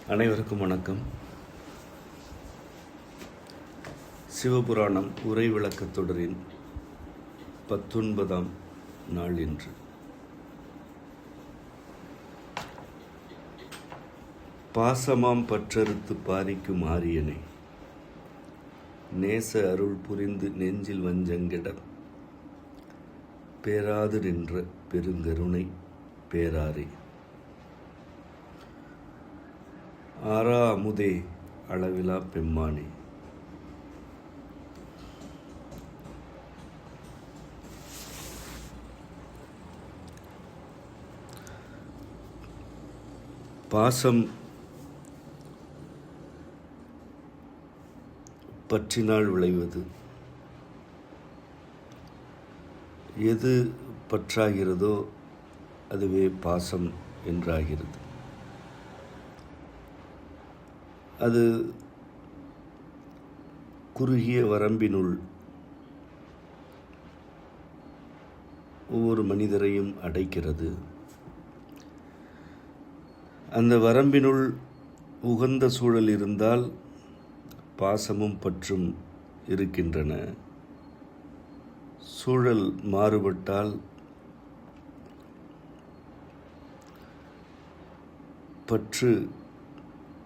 அனைவருக்கும் வணக்கம். சிவபுராணம் உரை விளக்கத் தொடரின் 19ஆம் நாள் இன்று. பாசமாம் பற்றறுத்து பாரிக்கும் ஆரியனை நேச அருள் புரிந்து நெஞ்சில் வஞ்சங்கெட பேராது நின்ற பெருங்கருணை பேராரே. ஆரா அமுதே அளவிலா பெம்மானே. பாசம் பற்றினால் விளைவது. எது பற்றாகிறதோ அதுவே பாசம் என்றாகிறது. அது குறுகிய வரம்பினுள் ஒவ்வொரு மனிதரையும் அடைக்கிறது. அந்த வரம்பினுள் உகந்த சூழல் இருந்தால் பாசமும் பற்றும் இருக்கின்றன. சூழல் மாறுபட்டால் பற்று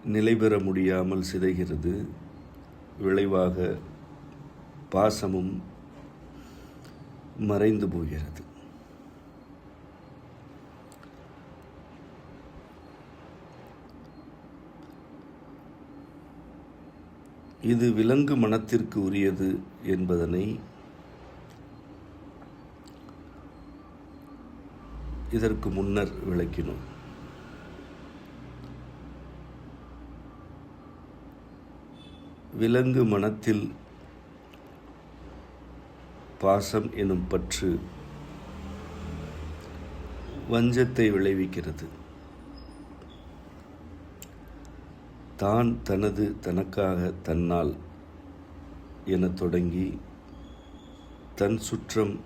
நிலை பெற முடியாமல் சிதைகிறது. விளைவாக பாசமும் மறைந்து போகிறது. இது விலங்கு மனத்திற்கு உரியது என்பதனை இதற்கு முன்னர் விளக்கினோம். விலங்கு மனத்தில் பாசம் எனும் பற்று வஞ்சத்தை விளைவிக்கிறது. தான் தனது தனக்காக தன்னால் என தொடங்கி தன் சுற்றம்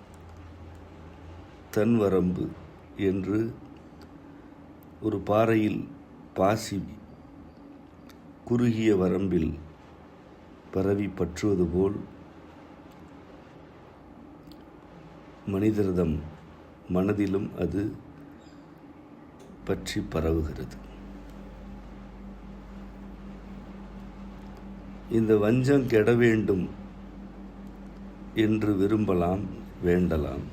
தன் வரம்பு என்று ஒரு பாறையில் பாசி குறுகிய வரம்பில் பரவி பற்றுவது போல் மனிதர்தம் மனதிலும் அது பற்றி பரவுகிறது. இந்த வஞ்சம் கெட வேண்டும் என்று விரும்பலாம், வேண்டலாம்.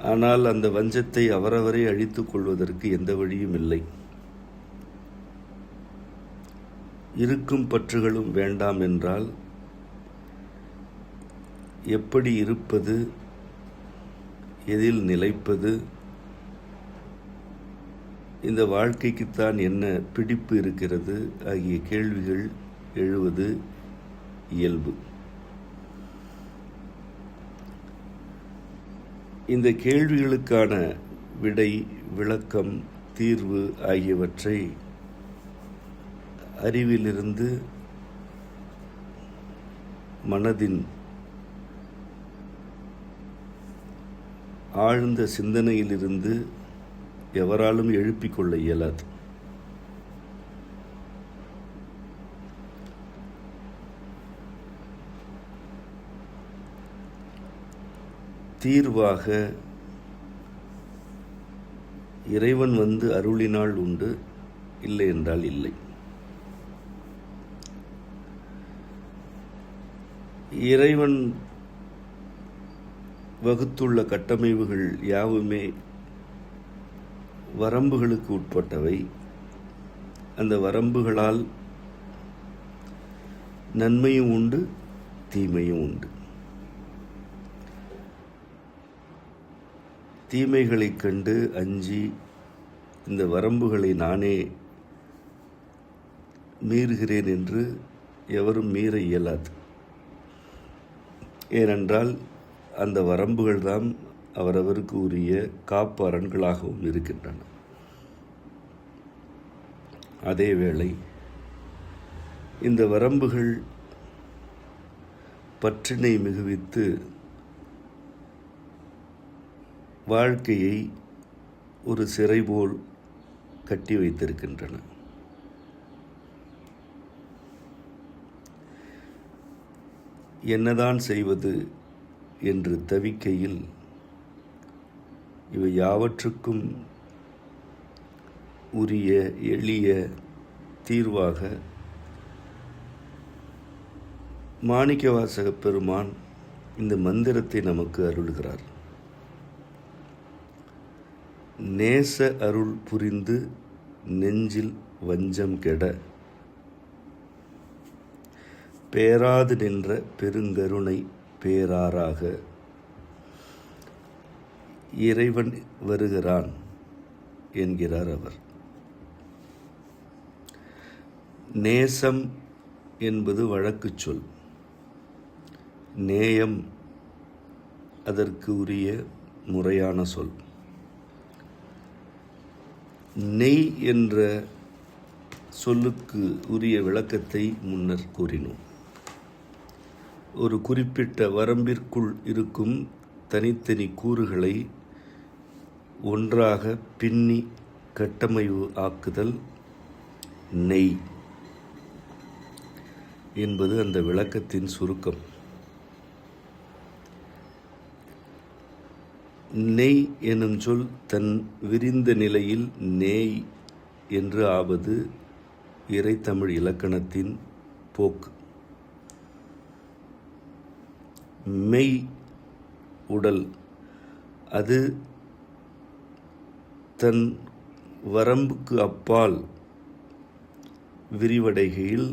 ஆனால் அந்த வஞ்சத்தை அவரவரை அழித்துக் கொள்வதற்கு எந்த வழியும் இல்லை. இருக்கும் பற்றுகளும் வேண்டாம் என்றால் எப்படி இருப்பது, எதில் நிலைப்பது, இந்த வாழ்க்கைக்குத்தான் என்ன பிடிப்பு இருக்கிறது ஆகிய கேள்விகள் எழுவது இயல்பு. இந்த கேள்விகளுக்கான விடை, விளக்கம், தீர்வு ஆகியவற்றை அறிவிலிருந்து, மனதின் ஆழ்ந்த சிந்தனையிலிருந்து எவராலும் எழுப்பிக் கொள்ள இயலாது. தீர்வாக இறைவன் வந்து அருளினால் உண்டு, இல்லை என்றால் இல்லை. இறைவன் வகுத்துள்ள கட்டமைப்புகள் யாவுமே வரம்புகளுக்கு உட்பட்டவை. அந்த வரம்புகளால் நன்மையும் உண்டு, தீமையும் உண்டு. தீமைகளைக் கண்டு அஞ்சி இந்த வரம்புகளை நானே மீறுகிறேன் என்று எவரும் மீற இயலாது. ஏனென்றால் அந்த வரம்புகள்தான் அவரவருக்கு உரிய காப்பு அரண்களாகவும் இருக்கின்றன. அதேவேளை இந்த வரம்புகள் பற்றினை மிகுவித்து வாழ்க்கையை ஒரு சிறை போல் கட்டி வைத்திருக்கின்றன. என்னதான் செய்வது என்று தவிக்கையில் இவை யாவற்றுக்கும் உரிய எளிய தீர்வாக மாணிக்கவாசகப் பெருமான் இந்த மந்திரத்தை நமக்கு அருள்கிறார். நேச அருள் புரிந்து நெஞ்சில் வஞ்சம் கெட பேராது நின்ற பெருங்கருணை பேராராக இறைவன் வருகிறான் என்கிறார் அவர். நேசம் என்பது வழக்குச் சொல். நேயம் அதற்கு உரிய முறையான சொல். நெய் என்ற சொல்லுக்கு உரிய விளக்கத்தை முன்னர் கூறினோம். ஒரு குறிப்பிட்ட வரம்பிற்குள் இருக்கும் தனித்தனி கூறுகளை ஒன்றாக பின்னி கட்டமைவு ஆக்குதல் நெய் என்பது அந்த விளக்கத்தின் சுருக்கம். நெய் எனும் சொல் தன் விரிந்த நிலையில் நேய் என்று ஆவது இறைத்தமிழ் இலக்கணத்தின் போக்கு. மெய் உடல் அது தன் வரம்புக்கு அப்பால் விரிவடைகையில்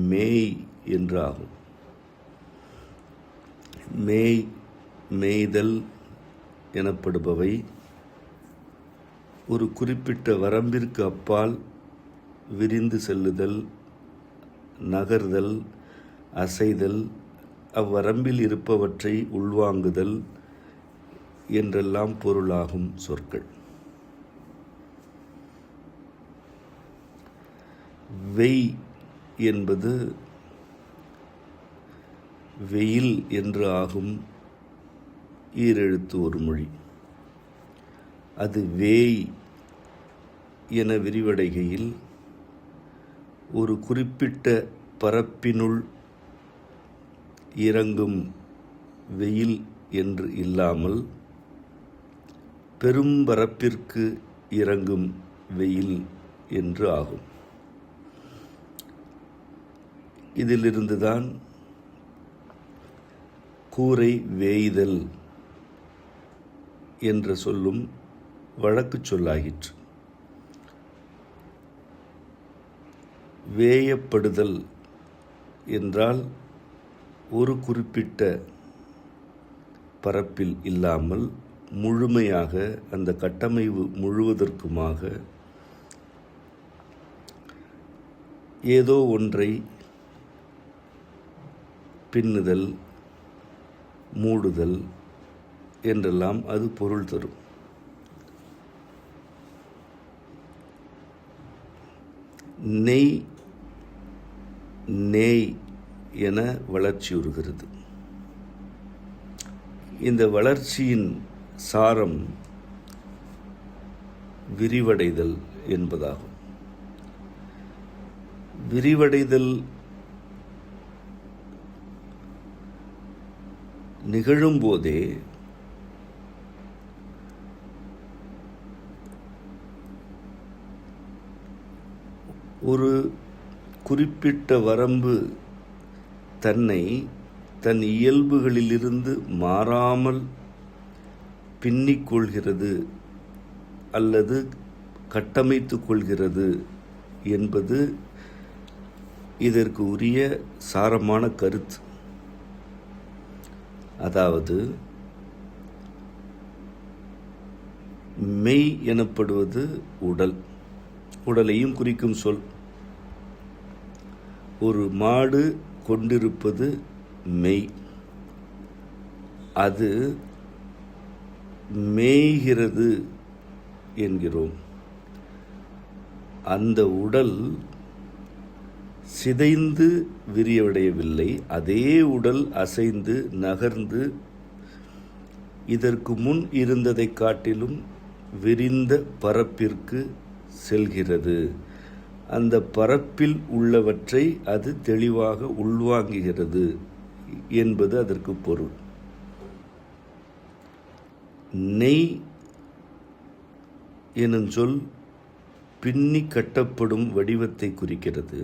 மேய் என்று ஆகும். மேய்தல் எனப்படுபவை ஒரு குறிப்பிட்ட வரம்பிற்கு அப்பால் விரிந்து செல்லுதல், நகர்தல், அசைதல், அவ்வரம்பில் இருப்பவற்றை உள்வாங்குதல் என்றெல்லாம் பொருளாகும் சொற்கள். வெய் என்பது வெயில் என்று ஆகும் ஈரெழுத்து ஒரு மொழி. அது வேய் என விரிவடைகையில் ஒரு குறிப்பிட்ட பரப்பினுள் இறங்கும் வெயில் என்று இல்லாமல் பெரும்பரப்பிற்கு இறங்கும் வெயில் என்று ஆகும். இதிலிருந்துதான் கூரை வேய்தல் என்ற சொல்லும் வழக்குச் சொல்லாயிற்று. வேயப்படுதல் என்றால் ஒரு குறிப்பிட்ட பரப்பில் இல்லாமல் முழுமையாக அந்த கட்டமைவு முழுவதற்குமாக ஏதோ ஒன்றை பின்னுதல், மூடுதல் என்றெல்லாம் அது பொருள் தரும். நேய் என வளர்ச்சியுறுகிறது. இந்த வளர்ச்சியின் சாரம் விரிவடைதல் என்பதாகும். விரிவடைதல் நிகழும்போதே ஒரு குறிப்பிட்ட வரம்பு தன்னை தன் இயல்புகளிலிருந்து மாறாமல் பின்னிக்கொள்கிறது அல்லது கட்டமைத்து கொள்கிறது என்பது இதற்கு உரிய சாரமான கருத்து. அதாவது மெய் எனப்படுவது உடலையும் குறிக்கும் சொல். ஒரு மாடு கொண்டிருப்பது மெய். அது மேய்கிறது என்கிறோம். அந்த உடல் சிதைந்து விரியவடையவில்லை. அதே உடல் அசைந்து நகர்ந்து இதற்கு முன் இருந்ததை காட்டிலும் விரிந்த பரப்பிற்கு செல்கிறது. அந்த பரப்பில் உள்ளவற்றை அது தெளிவாக உள்வாங்குகிறது என்பது அதற்கு பொருள். நெய் எனும் சொல் பின்னி கட்டப்படும் வடிவத்தை குறிக்கிறது.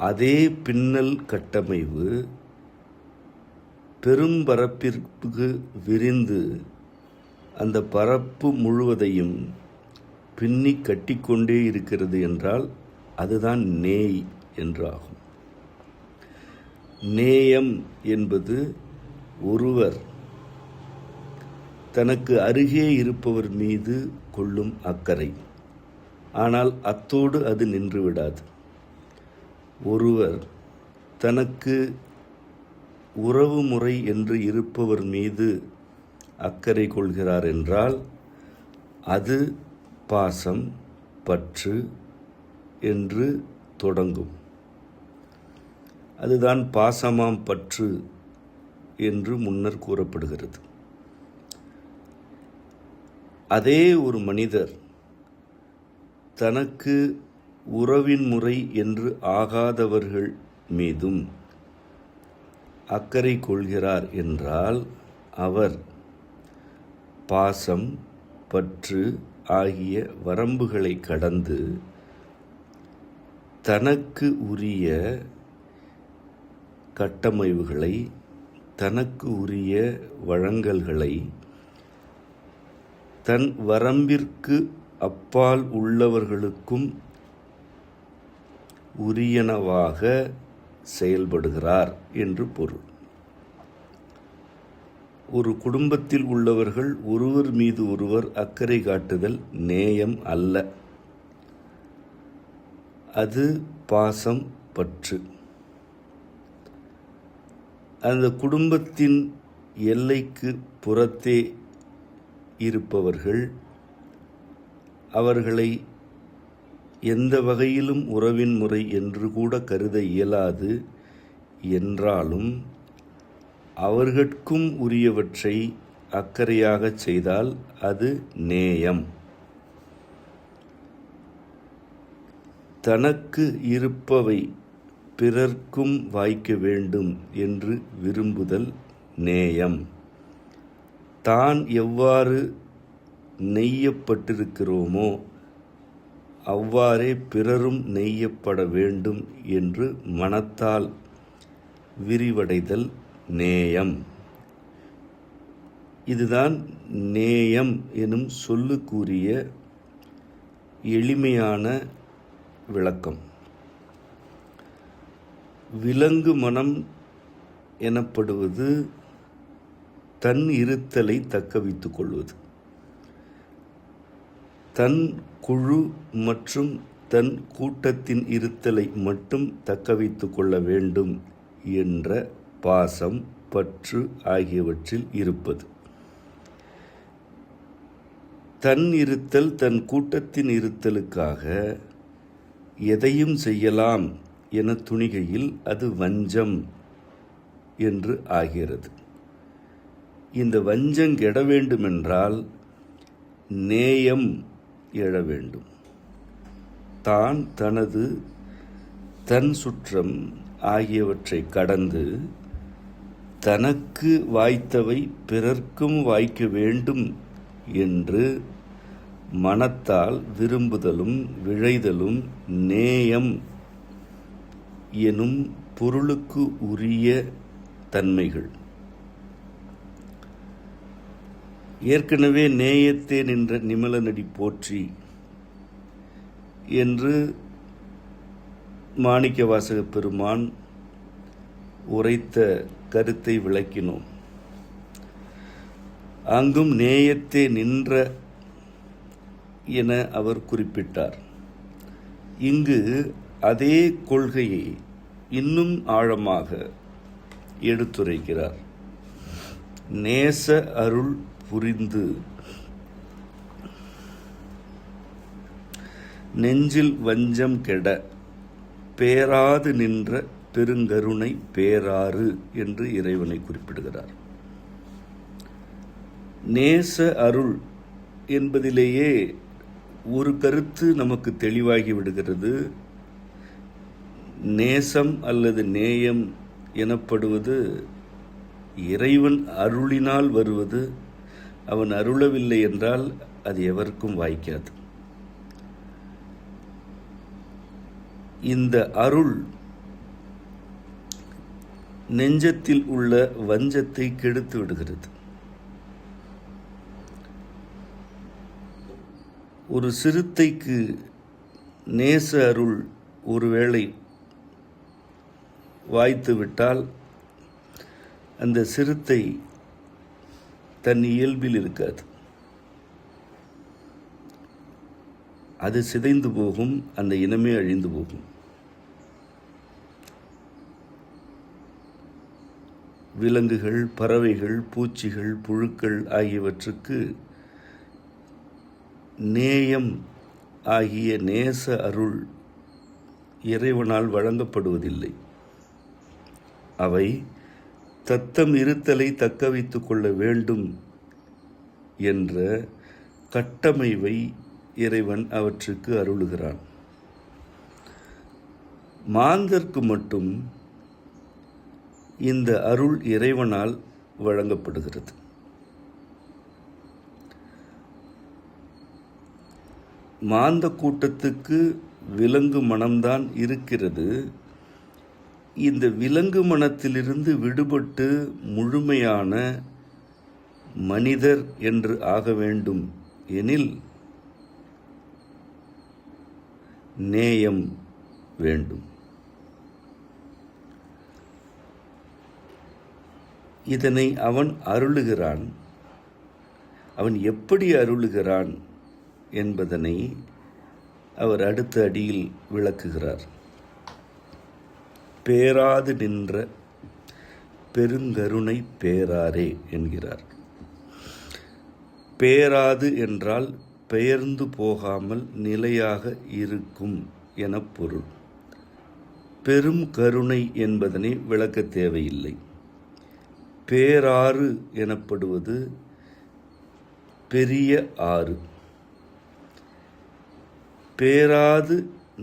அதே பின்னல் கட்டமைவு பெரும் பரப்பிற்கு விரிந்து அந்த பரப்பு முழுவதையும் பின்னி கட்டிக்கொண்டே இருக்கிறது என்றால் அதுதான் நேய் என்றாகும். நேயம் என்பது ஒருவர் தனக்கு அருகே இருப்பவர் மீது கொள்ளும் அக்கறை. ஆனால் அத்தோடு அது நின்றுவிடாது. ஒருவர் தனக்கு உறவு முறை என்று இருப்பவர் மீது அக்கறை கொள்கிறார் என்றால் அது பாசம், பற்று என்று தொடங்கும். அதுதான் பாசமாம் பற்று என்று முன்னர் கூறப்படுகிறது. அதே ஒரு மனிதர் தனக்கு உறவின் முறை என்று ஆகாதவர்கள் மீதும் அக்கறை கொள்கிறார் என்றால் அவர் பாசம், பற்று ஆகிய வரம்புகளை கடந்து தனக்கு உரிய கட்டமைவுகளை, தனக்கு உரிய வழங்கல்களை தன் வரம்பிற்கு அப்பால் உள்ளவர்களுக்கும் உரியனவாக செயல்படுகிறார் என்று பொருள். ஒரு குடும்பத்தில் உள்ளவர்கள் ஒருவர் மீது ஒருவர் அக்கறை காட்டுதல் நேயம் அல்ல. அது பாசம், பற்று. அந்த குடும்பத்தின் எல்லைக்கு புறத்தே இருப்பவர்கள் அவர்களை எந்த வகையிலும் உறவின் முறை என்று கூட கருத இயலாது என்றாலும் அவர்கட்கும் உரியவற்றை அக்கறையாக செய்தால் அது நேயம். தனக்கு இருப்பவை பிறர்க்கும் வாய்க்க வேண்டும் என்று விரும்புதல் நேயம். தான் எவ்வாறு நெய்யப்பட்டிருக்கிறோமோ அவ்வாறே பிறரும் நெய்யப்பட வேண்டும் என்று மனத்தால் விரிவடைதல் நேயம். இதுதான் நேயம் எனும் சொல்லுக்குரிய எளிமையான விளக்கம். விலங்கு மனம் எனப்படுவது தன் இருத்தலை தக்க வைத்துக் கொள்வது. தன் குழு மற்றும் தன் கூட்டத்தின் இருத்தலை மட்டும் தக்க வைத்துக் கொள்ள வேண்டும் என்ற பாசம், பற்று ஆகியவற்றில் இருப்பது. தன் இருத்தல், தன் கூட்டத்தின் இருத்தலுக்காக எதையும் செய்யலாம் என துணிகையில் அது வஞ்சம் என்று ஆகிறது. இந்த வஞ்சம் கெட வேண்டுமென்றால் நேயம் எழ வேண்டும். தான், தனது, தன் சுற்றம் ஆகியவற்றை கடந்து தனக்கு வாய்த்தவை பிறர்க்கும் வாய்க்க வேண்டும் என்று மனத்தால் விரும்புதலும் விழைதலும் நேயம் எனும் பொருளுக்கு உரிய தன்மைகள். ஏற்கனவே நேயத்தே நின்ற நிமலனடி போற்றி என்று மாணிக்கவாசக பெருமான் உரைத்த கருத்தை விளக்கினோம். அங்கும் நேயத்தே நின்ற என அவர் குறிப்பிட்டார். இங்கு அதே கொள்கையை இன்னும் ஆழமாக எடுத்துரைக்கிறார். நேச அருள் புரிந்து நெஞ்சில் வஞ்சம் கெட பேராது நின்ற பெருங்கருணை பேராறு என்று இறைவனை குறிப்பிடுகிறார். நேச அருள் என்பதிலேயே ஒரு கருத்து நமக்கு தெளிவாகி விடுகிறது. நேசம் அல்லது நேயம் எனப்படுவது இறைவன் அருளினால் வருவது. அவன் அருளவில்லை என்றால் அது எவருக்கும் வாய்க்காது. இந்த அருள் நெஞ்சத்தில் உள்ள வஞ்சத்தை கெடுத்து விடுகிறது. ஒரு சிறுத்தைக்கு நேச அருள் ஒருவேளை வாய்த்து விட்டால் அந்த சிறுத்தை தன் இயல்பில் இருக்காது. அது சிதைந்து போகும், அந்த இனமே அழிந்து போகும். விலங்குகள், பறவைகள், பூச்சிகள், புழுக்கள் ஆகியவற்றுக்கு நேயம் ஆகிய நேச அருள் இறைவனால் வழங்கப்படுவதில்லை. அவை தத்தம் இருத்தலை தக்க வைத்துக் கொள்ள வேண்டும் என்ற கட்டமைவை இறைவன் அவற்றுக்கு அருளுகிறான். மாந்தர்க்கு மட்டும் இந்த அருள் இறைவனால் வழங்கப்படுகிறது. மாந்த கூட்டத்துக்கு விலங்கு மனம்தான் இருக்கிறது. இந்த விலங்கு மனத்திலிருந்து விடுபட்டு முழுமையான மனிதர் என்று ஆக வேண்டும் எனில் நேயம் வேண்டும். இதனை அவன் அருளுகிறான். அவன் எப்படி அருளுகிறான் என்பதனை அவர் அடுத்த அடியில் விளக்குகிறார். பேராது நின்ற பெருங்கருணை பேராரே என்கிறார். பேராது என்றால் பெயர்ந்து போகாமல் நிலையாக இருக்கும் என பொருள். பெரும் கருணை என்பதனை விளக்க தேவையில்லை. பேராறு எனப்படுவது பெரிய ஆறு. பேராது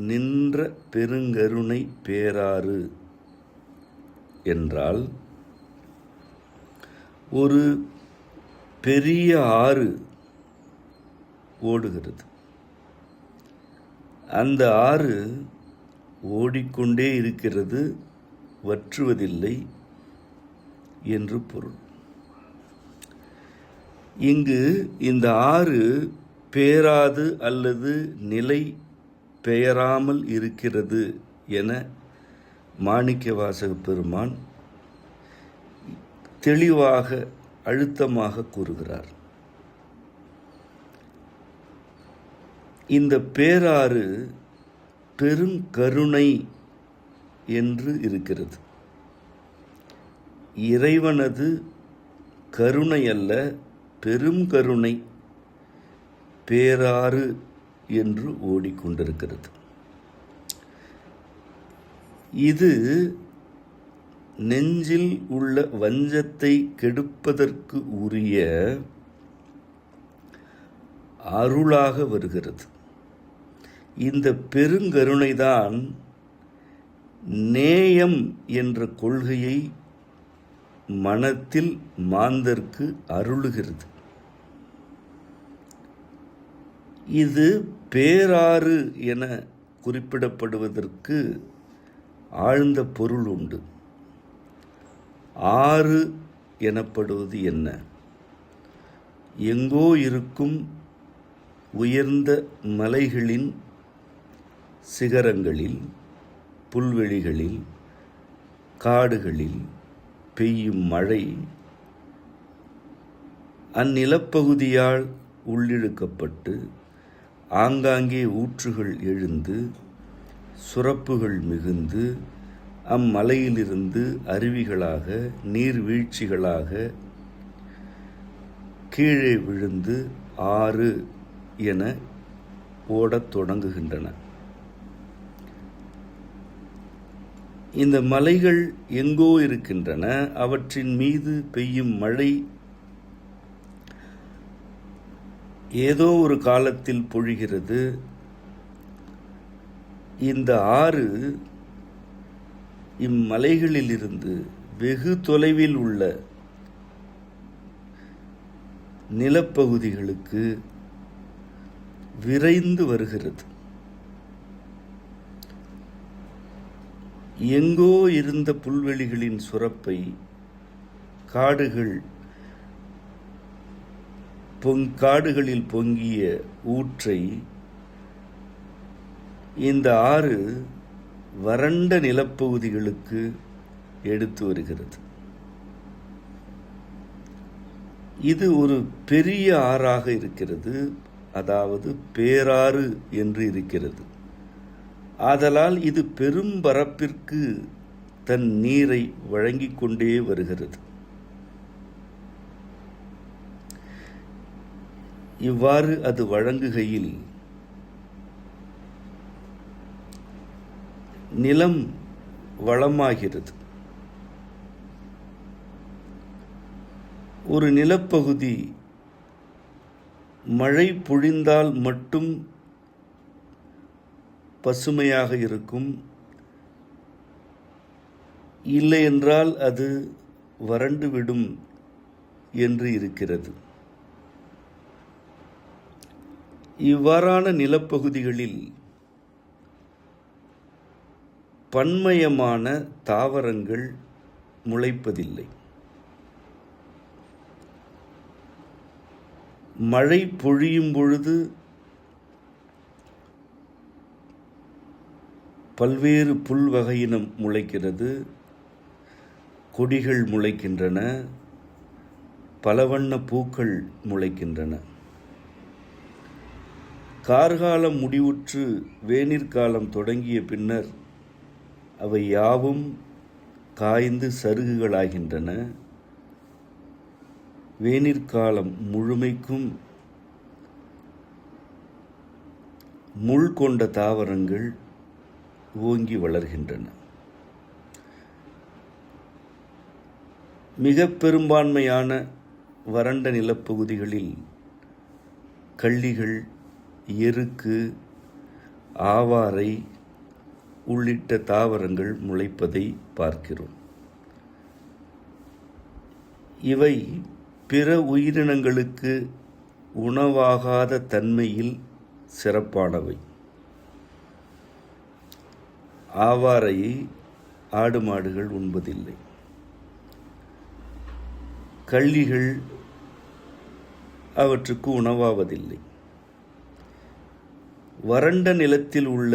நின்ற பெருங்கருணை பேராறு என்றால் ஒரு பெரிய ஆறு ஓடுகிறது. அந்த ஆறு ஓடிக்கொண்டே இருக்கிறது, வற்றுவதில்லை என்று பொருள். இங்கு இந்த ஆறு பேராது அல்லது நிலை பெயராமல் இருக்கிறது என மாணிக்கவாசக பெருமான் தெளிவாக அழுத்தமாக கூறுகிறார். இந்த பேராறு பெருங்கருணை என்று இருக்கிறது. இறைவனது கருணை அல்ல, பெரும் கருணை பேராறு என்று ஓடிக்கொண்டிருக்கிறது. இது நெஞ்சில் உள்ள வஞ்சத்தை கெடுப்பதற்கு உரிய அருளாக வருகிறது. இந்த பெருங்கருணைதான் நேயம் என்ற கொள்கையை மனத்தில் மாந்தர்க்கு அருளுகிறது. இது பேராறு என குறிப்பிடப்படுவதற்கு ஆழ்ந்த பொருள் உண்டு. ஆறு எனப்படுவது என்ன? எங்கோ இருக்கும் உயர்ந்த மலைகளின் சிகரங்களில், புல்வெளிகளில், காடுகளில் பெய்யும் மழை அந்நிலப்பகுதியால் உள்ளிழுக்கப்பட்டு ஆங்காங்கே ஊற்றுகள் எழுந்து சுரப்புகள் மிகுந்து அம்மலையிலிருந்து அருவிகளாக நீர்வீழ்ச்சிகளாக கீழே விழுந்து ஆறு என ஓடத் தொடங்குகின்றன. இந்த மலைகள் எங்கோ இருக்கின்றன. அவற்றின் மீது பெய்யும் மழை ஏதோ ஒரு காலத்தில் பொழிகிறது. இந்த ஆறு இம்மலைகளிலிருந்து வெகு தொலைவில் உள்ள நிலப்பகுதிகளுக்கு விரைந்து வருகிறது. எங்கோ இருந்த புல்வெளிகளின் சுரப்பை, காடுகளில் பொங்கிய ஊற்றை இந்த ஆறு வறண்ட நிலப்பகுதிகளுக்கு எடுத்து வருகிறது. இது ஒரு பெரிய ஆறாக இருக்கிறது, அதாவது பேராறு என்று இருக்கிறது. ஆதலால் இது பெரும் பரப்பிற்கு தன் நீரை வழங்கிக் கொண்டே வருகிறது. இவ்வாறு அது வழங்குகையில் நிலம் வளமாகிறது. ஒரு நிலப்பகுதி மழை பொழிந்தால் மட்டும் பசுமையாக இருக்கும், இல்லை என்றால் அது வறண்டுவிடும் என்று இருக்கிறது. இவ்வாறான நிலப்பகுதிகளில் பன்மயமான தாவரங்கள் முளைப்பதில்லை. மழை பொழியும் பொழுது பல்வேறு புல் வகையினம் முளைக்கிறது, கொடிகள் முளைக்கின்றன, பலவண்ண பூக்கள் முளைக்கின்றன. கார்காலம் முடிவுற்று வேனிற்காலம் தொடங்கிய பின்னர் அவை யாவும் காய்ந்து சருகுகளாகின்றன. வேனிற்காலம் முழுமைக்கும் முள் கொண்ட தாவரங்கள் ஓங்கி வளர்கின்றன. மிக பெரும்பான்மையான வறண்ட நிலப்பகுதிகளில் கள்ளிகள், எருக்கு, ஆவாரை உள்ளிட்ட தாவரங்கள் முளைப்பதை பார்க்கிறோம். இவை பிற உயிரினங்களுக்கு உணவாகாத தன்மையில் சிறப்பானவை. ஆவாரையை ஆடு மாடுகள் உண்பதில்லை. கள்ளிகள் அவற்றுக்கு உணவாவதில்லை. வறண்ட நிலத்தில் உள்ள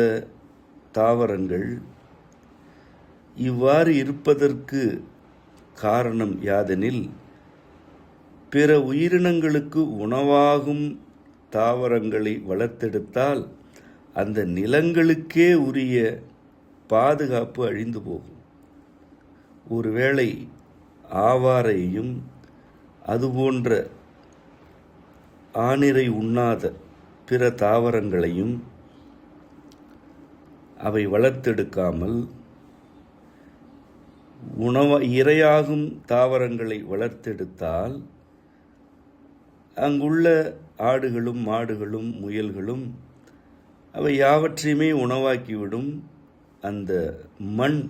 தாவரங்கள் இவ்வாறு இருப்பதற்கு காரணம் யாதெனில், பிற உயிரினங்களுக்கு உணவாகும் தாவரங்களை வளர்த்தெடுத்தால் அந்த நிலங்களுக்கே உரிய பாதுகாப்பு அழிந்து போகும். ஒருவேளை ஆவாரையும் அதுபோன்ற ஆணிரை உண்ணாத பிற தாவரங்களையும் அவை வளர்த்தெடுக்காமல் இரையாகும் தாவரங்களை வளர்த்தெடுத்தால் அங்குள்ள ஆடுகளும் மாடுகளும் முயல்களும் அவை யாவற்றையுமே உணவாக்கிவிடும். அந்த மண்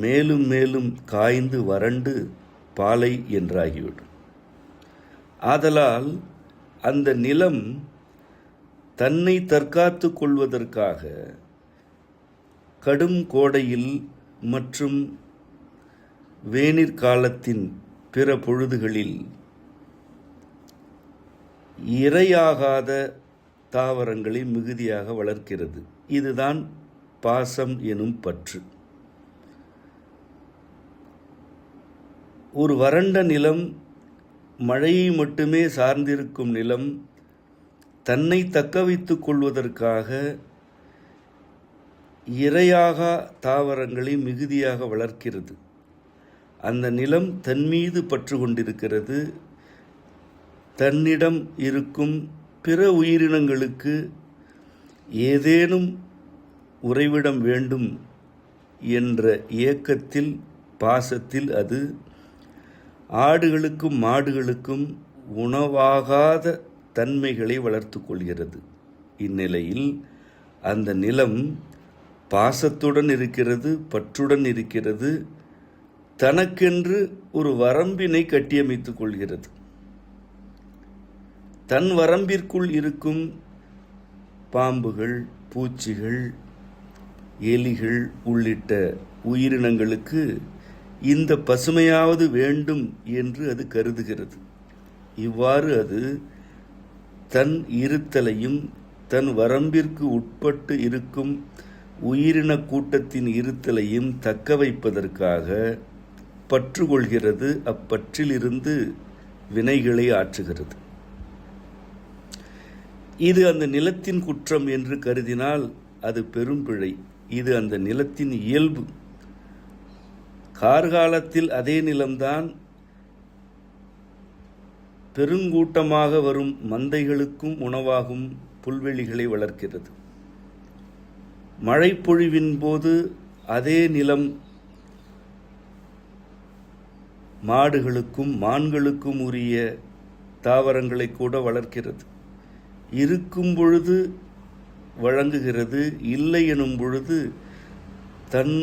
மேலும் மேலும் காய்ந்து வறண்டு பாலை என்றாகிவிடும். ஆதலால் அந்த நிலம் தன்னை தற்காத்து கொள்வதற்காக கடும் கோடையில் மற்றும் வேனிற்காலத்தின் பிற பொழுதுகளில் இரையாகாத தாவரங்களை மிகுதியாக வளர்க்கிறது. இதுதான் பாசம் எனும் பற்று. ஒரு வறண்ட நிலம், மழையை மட்டுமே சார்ந்திருக்கும் நிலம் தன்னை தக்க வைத்துக் கொள்வதற்காக இரையாகா தாவரங்களை மிகுதியாக வளர்க்கிறது. அந்த நிலம் தன் மீது பற்று கொண்டிருக்கிறது. தன்னிடம் இருக்கும் பிற உயிரினங்களுக்கு ஏதேனும் உறைவிடம் வேண்டும் என்ற ஏக்கத்தில், பாசத்தில் அது ஆடுகளுக்கும் மாடுகளுக்கும் உணவாகாத தன்மைகளை வளர்த்து கொள்கிறது. இந்நிலையில் அந்த நிலம் பாசத்துடன் இருக்கிறது, பற்றுடன் இருக்கிறது, தனக்கென்று ஒரு வரம்பினை கட்டியமைத்துக் கொள்கிறது. தன் வரம்பிற்குள் இருக்கும் பாம்புகள், பூச்சிகள், எலிகள் உள்ளிட்ட உயிரினங்களுக்கு இந்த பசுமையாவது வேண்டும் என்று அது கருதுகிறது. இவ்வாறு அது தன் இருத்தலையும் தன் வரம்பிற்கு உட்பட்டு இருக்கும் உயிரின கூட்டத்தின் இருத்தலையும் தக்க வைப்பதற்காக பற்று கொள்கிறது. அப்பற்றிலிருந்து வினைகளை ஆற்றுகிறது. இது அந்த நிலத்தின் குற்றம் என்று கருதினால் அது பெரும் பிழை. இது அந்த நிலத்தின் இயல்பு. கார்காலத்தில் அதே நிலம்தான் பெருங்கூட்டமாக வரும் மந்தைகளுக்கும் உணவாகும் புல்வெளிகளை வளர்க்கிறது. மழைப்பொழிவின் போது அதே நிலம் மாடுகளுக்கும் மான்களுக்கும் உரிய தாவரங்களை கூட வளர்க்கிறது. இருக்கும் பொழுது வழங்குகிறது, இல்லை எனும் பொழுது தன்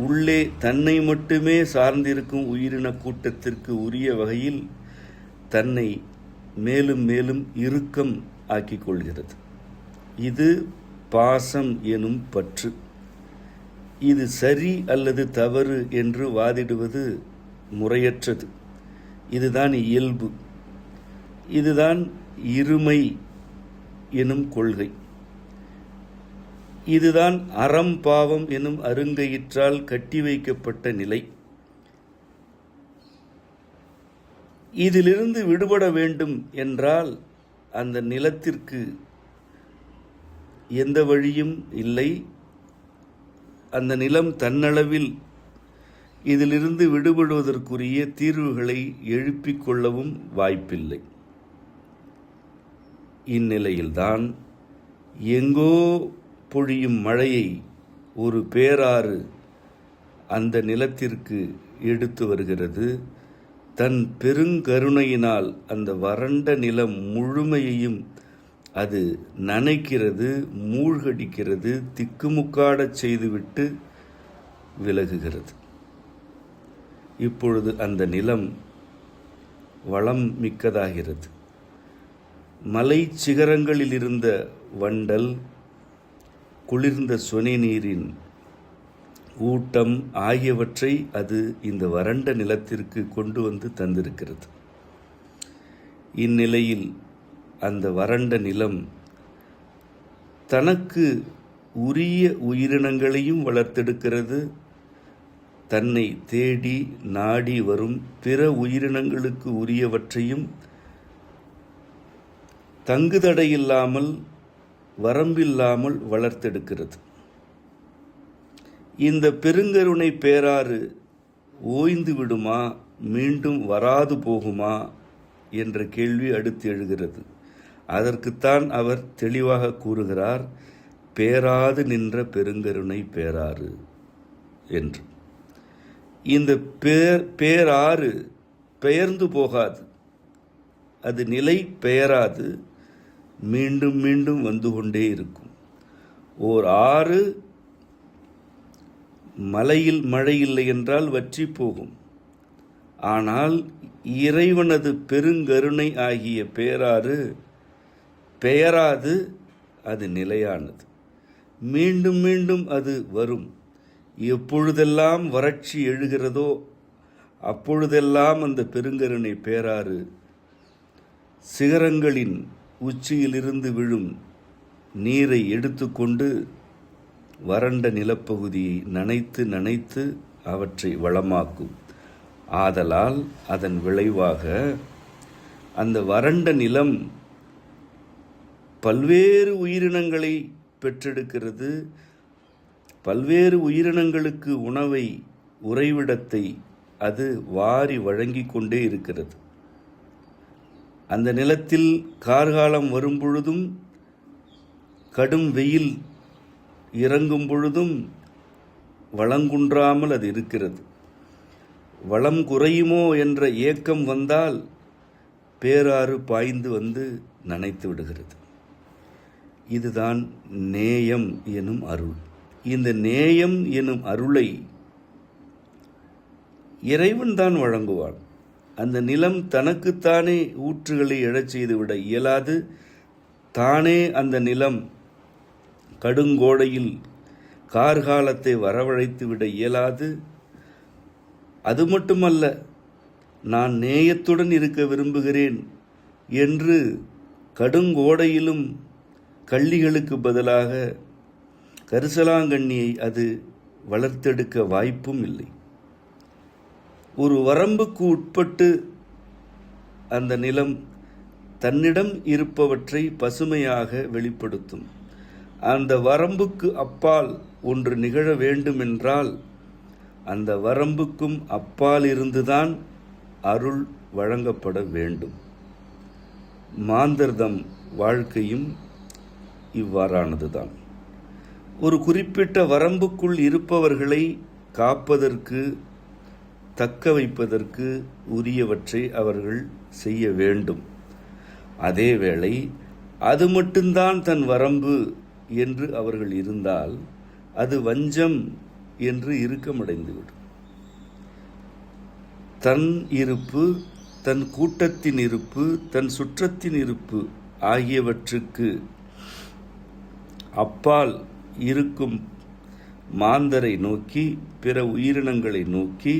உள்ளே தன்னை மட்டுமே சார்ந்திருக்கும் உயிரின கூட்டத்திற்கு உரிய வகையில் தன்னை மேலும் மேலும் இறுக்கம் ஆக்கிக் கொள்கிறது. இது பாசம் எனும் பற்று. இது சரி அல்லது தவறு என்று வாதிடுவது முறையற்றது. இதுதான் இயல்பு. இதுதான் இருமை எனும் கொள்கை. இதுதான் அறம் பாவம் எனும் அருங்கயிற்றால் கட்டி வைக்கப்பட்ட நிலை. இதிலிருந்து விடுபட வேண்டும் என்றால் அந்த நிலத்திற்கு எந்த வழியும் இல்லை. அந்த நிலம் தன்னளவில் இதிலிருந்து விடுபடுவதற்குரிய தீர்வுகளை எழுப்பிக் கொள்ளவும் வாய்ப்பில்லை. இந்நிலையில்தான் எங்கோ பொழியும் மழையை ஒரு பேராறு அந்த நிலத்திற்கு எடுத்து வருகிறது. தன் பெருங்கருணையினால் அந்த வறண்ட நிலம் முழுமையையும் அது நனைக்கிறது, மூழ்கடிக்கிறது, திக்குமுக்காடச் செய்துவிட்டு விலகுகிறது. இப்பொழுது அந்த நிலம் வளம் மிக்கதாகிறது. மலை சிகரங்களில் இருந்த வண்டல், குளிர்ந்த சொனை நீரின் ஊட்டம் ஆகியவற்றை அது இந்த வறண்ட நிலத்திற்கு கொண்டு வந்து தந்திருக்கிறது. இந்நிலையில் அந்த வறண்ட நிலம் தனக்கு உரிய உயிரினங்களையும் வளர்த்தெடுக்கிறது. தன்னை தேடி நாடி வரும் பிற உயிரினங்களுக்கு உரியவற்றையும் தங்குதடையில்லாமல் வரம்பில்லாமல் வளர்த்தெடுக்கிறது. இந்த பெருங்கருணை பேராறு ஓய்ந்து விடுமா, மீண்டும் வராது போகுமா என்ற கேள்வி அடுத்து எழுகிறது. அதற்குத்தான் அவர் தெளிவாக கூறுகிறார், பேராது நின்ற பெருங்கருணை பேராறு என்று. இந்த பேராறு பெயர்ந்து போகாது, அது நிலை பெயராது, மீண்டும் மீண்டும் வந்து கொண்டே இருக்கும். ஓர் ஆறு மலையில் மழை இல்லை என்றால் வற்றி போகும். ஆனால் இறைவனது பெருங்கருணை ஆகிய பேராறு பெயராது, அது நிலையானது. மீண்டும் மீண்டும் அது வரும். எப்பொழுதெல்லாம் வறட்சி எழுகிறதோ அப்பொழுதெல்லாம் அந்த பெருங்கருணை பேராறு சிகரங்களின் உச்சியிலிருந்து விழும் நீரை எடுத்துக்கொண்டு வறண்ட நிலப்பகுதியை நனைத்து நனைத்து அவற்றை வளமாக்கும். ஆதலால் அதன் விளைவாக அந்த வறண்ட நிலம் பல்வேறு உயிரினங்களை பெற்றெடுக்கிறது. பல்வேறு உயிரினங்களுக்கு உணவை, உறைவிடத்தை அது வாரி வழங்கி கொண்டே இருக்கிறது. அந்த நிலத்தில் கார்காலம் வரும் பொழுதும், கடும் வெயில் இறங்கும் பொழுதும் வளங்குன்றாமல் அது இருக்கிறது. வளம் குறையுமோ என்ற ஏக்கம் வந்தால் பேராறு பாய்ந்து வந்து நனைத்து விடுகிறது. இதுதான் நேயம் எனும் அருள். இந்த நேயம் எனும் அருளை இறைவன்தான் வழங்குவான். அந்த நிலம் தனக்குத்தானே ஊற்றுகளை எழச் செய்துவிட இயலாது. தானே அந்த நிலம் கடுங்கோடையில் கார்காலத்தை வரவழைத்து விட இயலாது. அது மட்டுமல்ல, நான் நேயத்துடன் இருக்க விரும்புகிறேன் என்று கடுங்கோடையிலும் கள்ளிகளுக்கு பதிலாக கரிசலாங்கண்ணியை அது வளர்த்தெடுக்க வாய்ப்பும் இல்லை. ஒரு வரம்புக்கு உட்பட்டு அந்த நிலம் தன்னிடம் இருப்பவற்றை பசுமையாக வெளிப்படுத்தும். அந்த வரம்புக்கு அப்பால் ஒன்று நிகழ வேண்டுமென்றால் அந்த வரம்புக்கும் அப்பால் இருந்துதான் அருள் வழங்கப்பட வேண்டும். மாந்தர்தம் வாழ்க்கையும் இவ்வாறானதுதான். ஒரு குறிப்பிட்ட வரம்புக்குள் இருப்பவர்களை காப்பதற்கு, தக்க வைப்பதற்கு உரியவற்றை அவர்கள் செய்ய வேண்டும். அதேவேளை அது மட்டும்தான் தன் வரம்பு என்று அவர்கள் இருந்தால் அது வஞ்சம் என்று இறுக்கமடைந்துவிடும். தன் இருப்பு, தன் கூட்டத்தின் இருப்பு, தன் சுற்றத்தின் இருப்பு ஆகியவற்றுக்கு அப்பால் இருக்கும் மாந்தரை நோக்கி, பிற உயிரினங்களை நோக்கி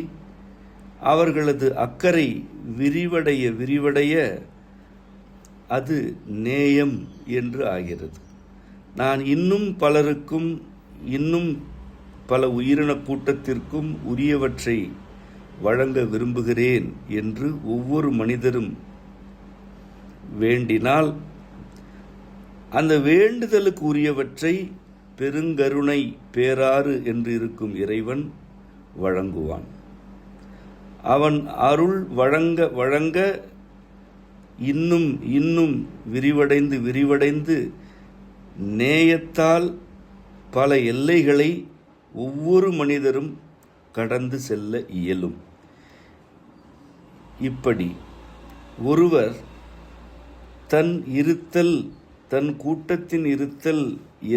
அவர்களது அக்கறை விரிவடைய விரிவடைய அது நேயம் என்று ஆகிறது. நான் இன்னும் பலருக்கும், இன்னும் பல உயிரின கூட்டத்திற்கும் உரியவற்றை வழங்க விரும்புகிறேன் என்று ஒவ்வொரு மனிதரும் வேண்டினால் அந்த வேண்டுதலுக்கு உரியவற்றை பெருங்கருணை பேராறு என்று இருக்கும் இறைவன் வழங்குவான். அவன் அருள் வழங்க வழங்க இன்னும் இன்னும் விரிவடைந்து விரிவடைந்து நேயத்தால் பல எல்லைகளை ஒவ்வொரு மனிதரும் கடந்து செல்ல இயலும். இப்படி ஒருவர் தன் இருத்தல், தன் கூட்டத்தின் இருத்தல்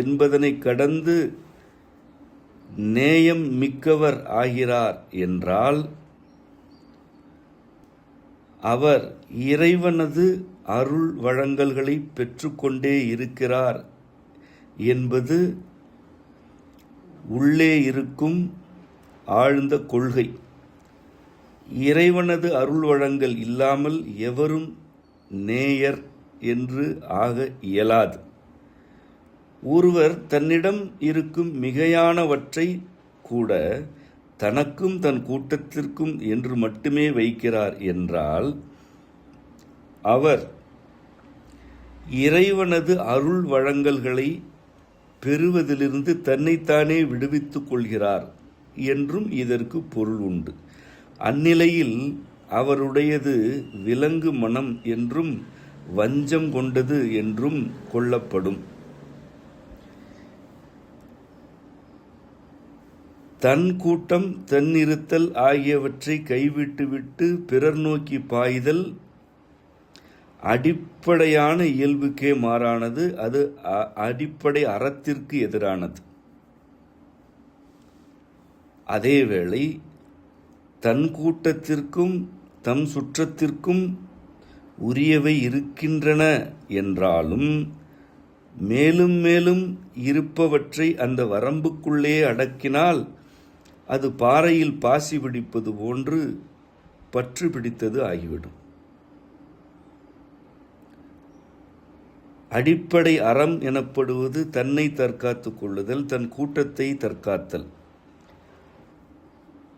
என்பதனை கடந்து நேயம் மிக்கவர் ஆகிறார் என்றால் அவர் இறைவனது அருள் வழங்கல்களை பெற்றுக்கொண்டே இருக்கிறார் என்பது உள்ளே இருக்கும் ஆழ்ந்த கொள்கை. இறைவனது அருள் வழங்கல் இல்லாமல் எவரும் நேயர் என்று ஆக இயலாது. ஒருவர் தன்னிடம் இருக்கும் மிகையானவற்றை கூட தனக்கும் தன் கூட்டத்திற்கும் என்று மட்டுமே வைக்கிறார் என்றால் அவர் இறைவனது அருள் வழங்கல்களை பெறுவதிலிருந்து தன்னைத்தானே விடுவித்துக் கொள்கிறார் என்றும் இதற்கு பொருள் உண்டு. அந்நிலையில் அவருடையது விலங்கு மனம் என்றும் வஞ்சம் கொண்டது என்றும் கொள்ளப்படும். தன் கூட்டம், தன் இருத்தல் ஆகியவற்றை கைவிட்டுவிட்டு பிறர் நோக்கி பாய்தல் அடிப்படையான இயல்புக்கே மாறானது. அது அடிப்படை அறத்திற்கு எதிரானது. அதேவேளை தன் கூட்டத்திற்கும் தம் சுற்றத்திற்கும் உரியவை இருக்கின்றன என்றாலும் மேலும் மேலும் இருப்பவற்றை அந்த வரம்புக்குள்ளே அடக்கினால் அது பாறையில் பாசி பிடிப்பது போன்று பற்று பிடித்தது ஆகிவிடும். அடிப்படை அறம் எனப்படுவது தன்னை தற்காத்துக் கொள்ளுதல், தன் கூட்டத்தை தற்காத்தல்.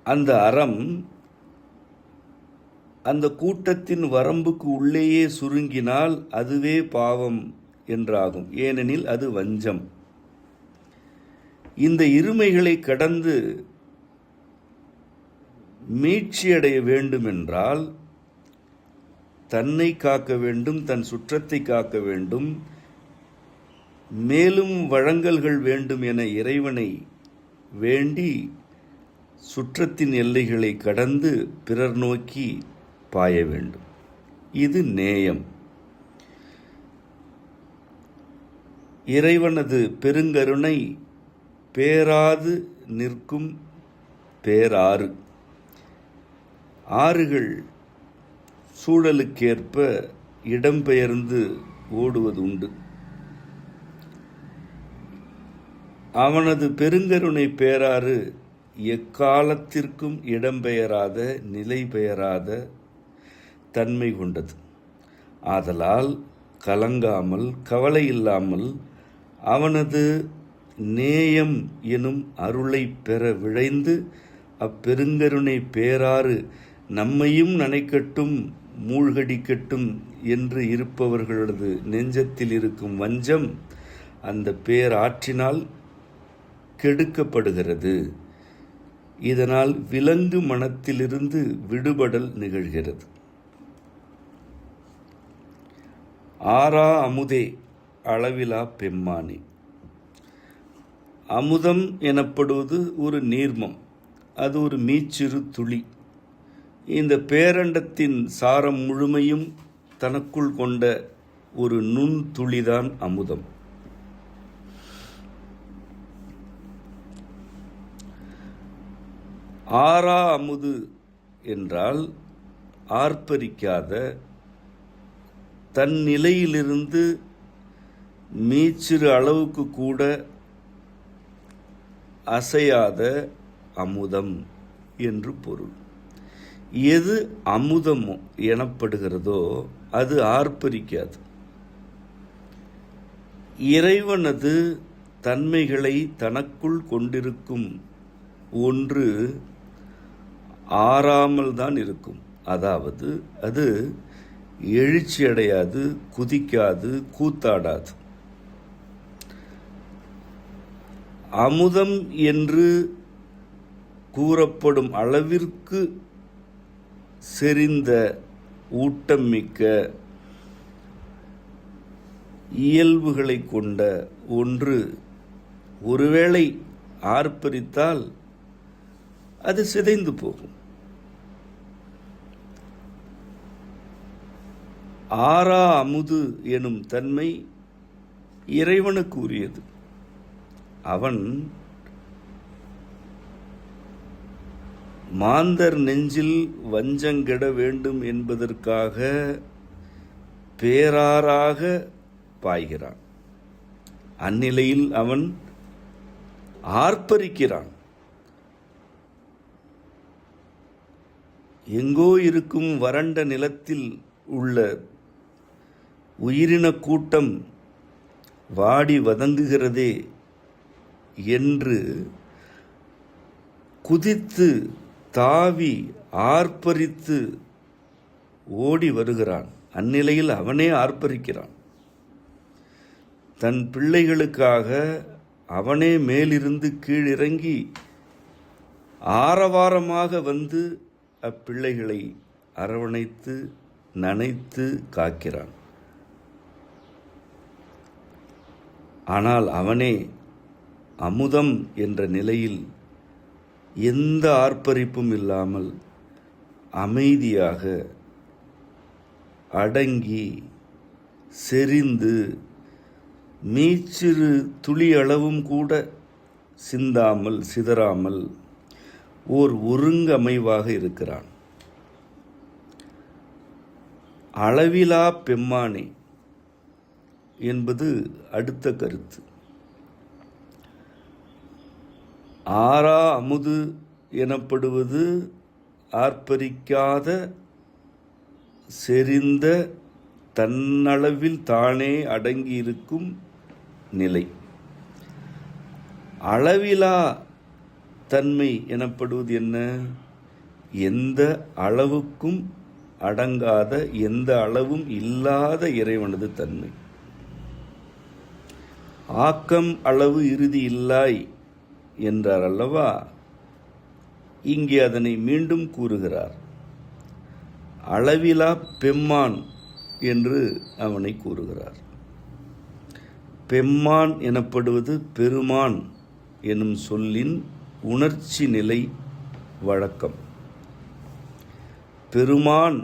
அந்த அறம் அந்த கூட்டத்தின் வரம்புக்கு உள்ளேயே சுருங்கினால் அதுவே பாவம் என்றாகும். ஏனெனில் அது வஞ்சம். இந்த இருமைகளை கடந்து மீட்சியடைய வேண்டுமென்றால் தன்னை காக்க வேண்டும், தன் சுற்றத்தை காக்க வேண்டும், மேலும் வழங்கல்கள் வேண்டும் என இறைவனை வேண்டி சுற்றத்தின் எல்லைகளை கடந்து பிறர் நோக்கி பாய வேண்டும். இது நேயம். இறைவனது பெருங்கருணை பேராது நிற்கும் பேராறு. ஆறுகள் சூழலுக்கேற்ப இடம்பெயர்ந்து ஓடுவது உண்டு. அவனது பெருங்கருணை பேராறு எக்காலத்திற்கும் இடம்பெயராத நிலை பெயராத தன்மை கொண்டது. ஆதலால் கலங்காமல் கவலை இல்லாமல் அவனது நேயம் எனும் அருளை பெற விழைந்து அப்பெருங்கருணை பேராறு நம்மையும் நனைக்கட்டும் மூழ்கடிக்கட்டும் என்று இருப்பவர்களது நெஞ்சத்தில் இருக்கும் வஞ்சம் அந்த பேராற்றினால் கெடுக்கப்படுகிறது. இதனால் விலங்கு மனத்திலிருந்து விடுபடல் நிகழ்கிறது. ஆரா அமுதே அளவிலா பெம்மானே. அமுதம் எனப்படுவது ஒரு நீர்மம். அது ஒரு மீச்சிறு துளி. இந்த பேரண்டத்தின் சாரம் முழுமையும் தனக்குள் கொண்ட ஒரு நுண்துளிதான் அமுதம். ஆரா அமுது என்றால் ஆர்ப்பரிக்காத, தன் நிலையிலிருந்து மீச்சிறு அளவுக்கு கூட அசையாத அமுதம் என்று பொருள். எது அமுதம் எனப்படுகிறதோ அது ஆர்ப்பரிக்காது. இறைவனது தன்மைகளை தனக்குள் கொண்டிருக்கும் ஒன்று ஆறாமல் தான் இருக்கும். அதாவது அது எழுச்சி அடையாது, குதிக்காது, கூத்தாடாது. அமுதம் என்று கூறப்படும் அளவிற்கு செறிந்த ஊட்டம் மிக்க இயல்புகளை கொண்ட ஒன்று ஒருவேளை ஆர்ப்பரித்தால் அது சிதைந்து போகும். ஆரா அமுது எனும் தன்மை இறைவனுக்கு உரியது. அவன் மாந்தர் நெஞ்சில் வஞ்சங்கெட வேண்டும் என்பதற்காக பேராறாக பாய்கிறான். அந்நிலையில் அவன் ஆர்ப்பரிக்கிறான். எங்கோ இருக்கும் வறண்ட நிலத்தில் உள்ள உயிரின கூட்டம் வாடி வதங்குகிறதே என்று குதித்து தாவி ஆர்ப்பரித்து ஓடி வருகிறான். அந்நிலையில் அவனே ஆர்ப்பரிக்கிறான். தன் பிள்ளைகளுக்காக அவனே மேலிருந்து கீழிறங்கி ஆரவாரமாக வந்து அப்பிள்ளைகளை அரவணைத்து நனைத்து காக்கிறான். ஆனால் அவனே அமுதம் என்ற நிலையில் எந்த ஆர்ப்பரிப்பும் இல்லாமல் அமைதியாக அடங்கி செறிந்து மீச்சிறு துளி அளவும் கூட சிந்தாமல் சிதறாமல் ஓர் ஒருங்கமைவாக இருக்கிறான். அளவிலா பெம்மானே என்பது அடுத்த கருத்து. ஆரா அமுது எனப்படுவது ஆர்ப்பரிக்காத செறிந்த தன்னளவில் தானே அடங்கியிருக்கும் நிலை. அளவிலா தன்மை எனப்படுவது என்ன? எந்த அளவுக்கும் அடங்காத, எந்த அளவும் இல்லாத இறைவனது தன்மை. ஆக்கம் அளவு இறுதி இல்லாய் என்றார் அல்லவா? இங்கே அதனை மீண்டும் கூறுகிறார். அளவிலா பெம்மான் என்று அவனை கூறுகிறார். பெம்மான் எனப்படுவது பெருமான் எனும் சொல்லின் உணர்ச்சி நிலை வழக்கம். பெருமான்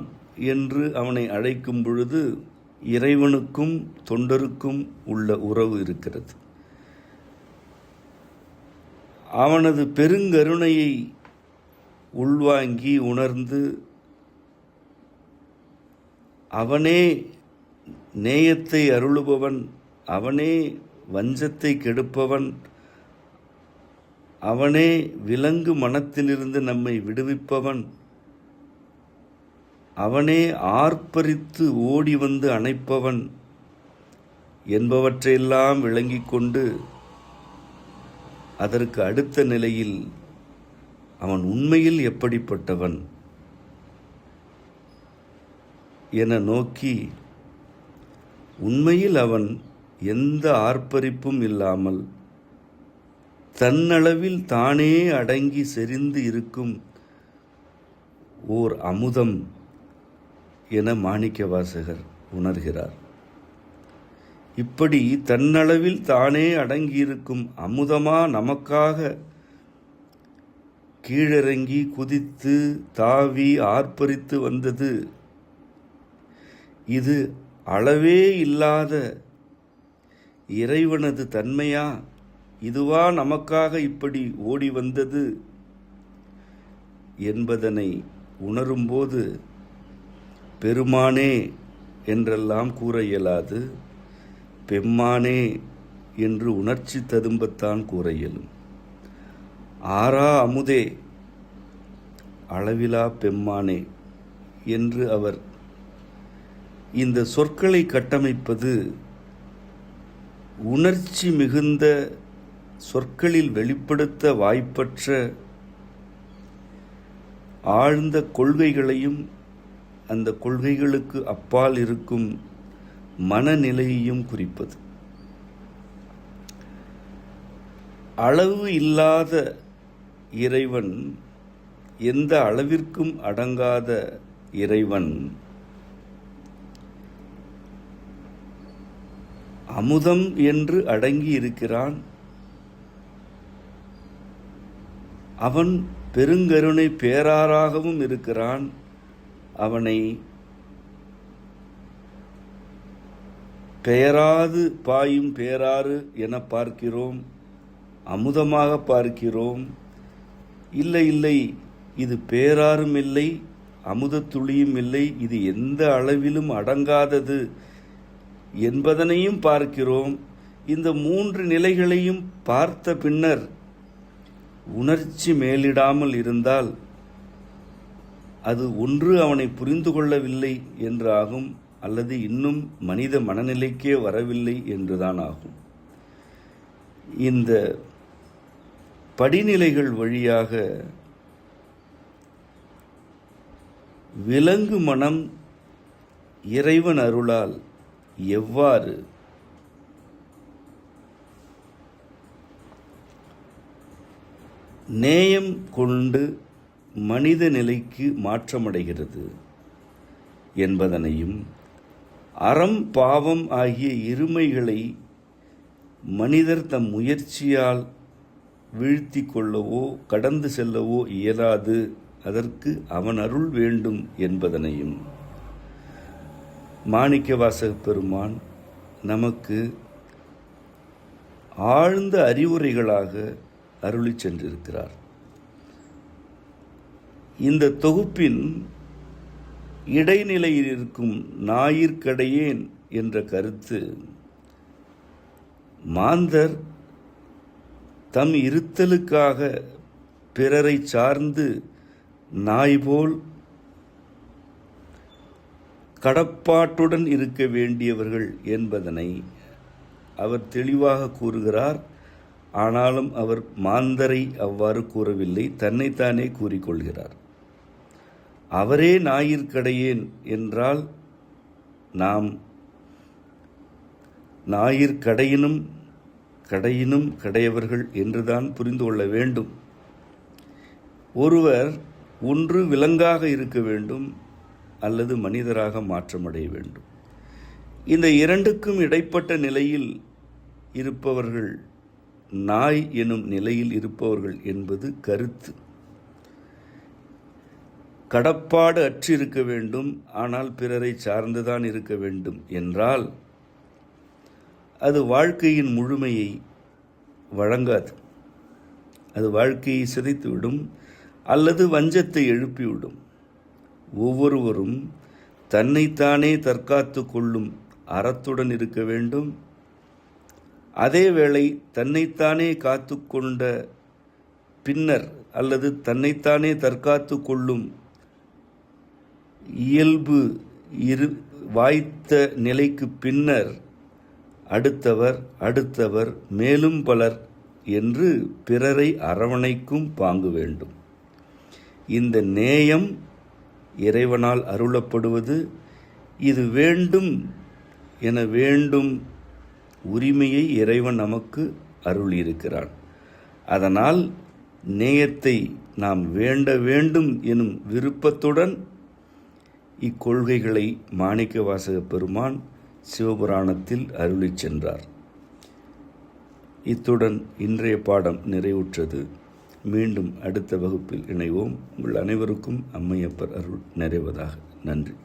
என்று அவனை அழைக்கும் பொழுது இறைவனுக்கும் தொண்டருக்கும் உள்ள உறவு இருக்கிறது. அவனது பெருங்கருணையை உள்வாங்கி உணர்ந்து அவனே நேயத்தை அருளுபவன், அவனே வஞ்சத்தை கெடுப்பவன், அவனே விலங்கு மனத்திலிருந்து நம்மை விடுவிப்பவன், அவனே ஆர்ப்பரித்து ஓடி வந்து அணைப்பவன் என்பவற்றையெல்லாம் விளங்கிக் கொண்டு அதற்கு அடுத்த நிலையில் அவன் உண்மையில் எப்படிப்பட்டவன் என நோக்கி, உண்மையில் அவன் எந்த ஆர்ப்பரிப்பும் இல்லாமல் தன்னளவில் தானே அடங்கி செறிந்து இருக்கும் ஓர் அமுதம் என மாணிக்கவாசகர் உணர்கிறார். இப்படி தன்னளவில் தானே அடங்கியிருக்கும் அமுதமா நமக்காக கீழிறங்கி குதித்து தாவி ஆர்ப்பரித்து வந்தது. இது அளவே இல்லாத இறைவனது தன்மையா? இதுவா நமக்காக இப்படி ஓடி வந்தது என்பதனை உணரும்போது பெருமானே என்றெல்லாம் கூற இயலாது, பெம்மானே என்று உணர்ச்சி ததும்பத்தான் கூற இயலும். ஆரா அமுதே, அளவிலா பெம்மானே என்று அவர் இந்த சொற்களை கட்டமைப்பது உணர்ச்சி மிகுந்த சொற்களில் வெளிப்படுத்த வாய்ப்பற்ற ஆழ்ந்த கொள்கைகளையும் அந்த கொள்கைகளுக்கு அப்பால் இருக்கும் மனநிலையையும் குறிப்பது. அளவு இல்லாத இறைவன், எந்த அளவிற்கும் அடங்காத இறைவன் அமுதம் என்று அடங்கி இருக்கிறான். அவன் பெருங்கருணை பேராறாகவும் இருக்கிறான். அவனை பெயராது பாயும் பேராறு என பார்க்கிறோம், அமுதமாக பார்க்கிறோம். இல்லை இல்லை, இது பேராறும் இல்லை, அமுத துளியும் இல்லை, இது எந்த அளவிலும் அடங்காதது என்பதனையும் பார்க்கிறோம். இந்த மூன்று நிலைகளையும் பார்த்த பின்னர் உணர்ச்சி மேலிடாமல் இருந்தால் அது ஒன்று அவனை புரிந்து கொள்ளவில்லை என்று ஆகும், அல்லது இன்னும் மனித மனநிலைக்கே வரவில்லை என்றுதான் ஆகும். இந்த படிநிலைகள் வழியாக விலங்கு மனம் இறைவன் அருளால் எவ்வாறு நேயம் கொண்டு மனித நிலைக்கு மாற்றமடைகிறது என்பதனையும், அறம் பாவம் ஆகிய இருமைகளை மனிதர் தம் முயற்சியால் வீழ்த்தி கொள்ளவோ கடந்து செல்லவோ இயலாது, அதற்கு அவன் அருள் வேண்டும் என்பதனையும் மாணிக்கவாசக பெருமான் நமக்கு ஆழ்ந்த அறிவுரைகளாக அருளி சென்றிருக்கிறார். இந்த தொகுப்பின் இடைநிலையில் இருக்கும் ஞாயிற்கடையேன் என்ற கருத்து, மாந்தர் தம் இருத்தலுக்காக பிறரை சார்ந்து நாய் போல் கடப்பாட்டுடன் இருக்க வேண்டியவர்கள் என்பதனை அவர் தெளிவாக கூறுகிறார். ஆனாலும் அவர் மாந்தரை அவ்வாறு கூறவில்லை, தன்னைத்தானே கூறிக்கொள்கிறார். அவரே ஞாயிற்கடையேன் என்றால் நாம் ஞாயிற்கடையினும் கடையினும் கடையவர்கள் என்றுதான் புரிந்து கொள்ள வேண்டும். ஒருவர் ஒன்று விலங்காக இருக்க வேண்டும் அல்லது மனிதராக மாற்றமடைய வேண்டும். இந்த இரண்டுக்கும் இடைப்பட்ட நிலையில் இருப்பவர்கள் நாய் எனும் நிலையில் இருப்பவர்கள் என்பது கருத்து. கடப்பாடு அற்றிருக்க வேண்டும், ஆனால் பிறரை சார்ந்துதான் இருக்க வேண்டும் என்றால் அது வாழ்க்கையின் முழுமையை வழங்காது. அது வாழ்க்கையை சிதைத்துவிடும் அல்லது வஞ்சத்தை எழுப்பிவிடும். ஒவ்வொருவரும் தன்னைத்தானே தற்காத்து கொள்ளும் அறத்துடன் இருக்க வேண்டும். அதேவேளை தன்னைத்தானே காத்து கொண்ட பின்னர் அல்லது தன்னைத்தானே தற்காத்து கொள்ளும் இயல்பு வாய்த்த நிலைக்கு பின்னர் அடுத்தவர் மேலும் பலர் என்று பிறரை அரவணைக்கும் பாங்கு வேண்டும். இந்த நேயம் இறைவனால் அருளப்படுவது. இது வேண்டும் என வேண்டும் உரிமையை இறைவன் நமக்கு அருளியிருக்கிறான். அதனால் நேயத்தை நாம் வேண்ட வேண்டும் எனும் விருப்பத்துடன் இக்கொள்கைகளை மாணிக்கவாசக பெருமான் சிவபுராணத்தில் அருளிச் சென்றார். இத்துடன் இன்றைய பாடம் நிறைவுற்றது. மீண்டும் அடுத்த வகுப்பில் இணைவோம். உங்கள் அனைவருக்கும் அம்மையப்பர் அருள் நிறைவதாக. நன்றி.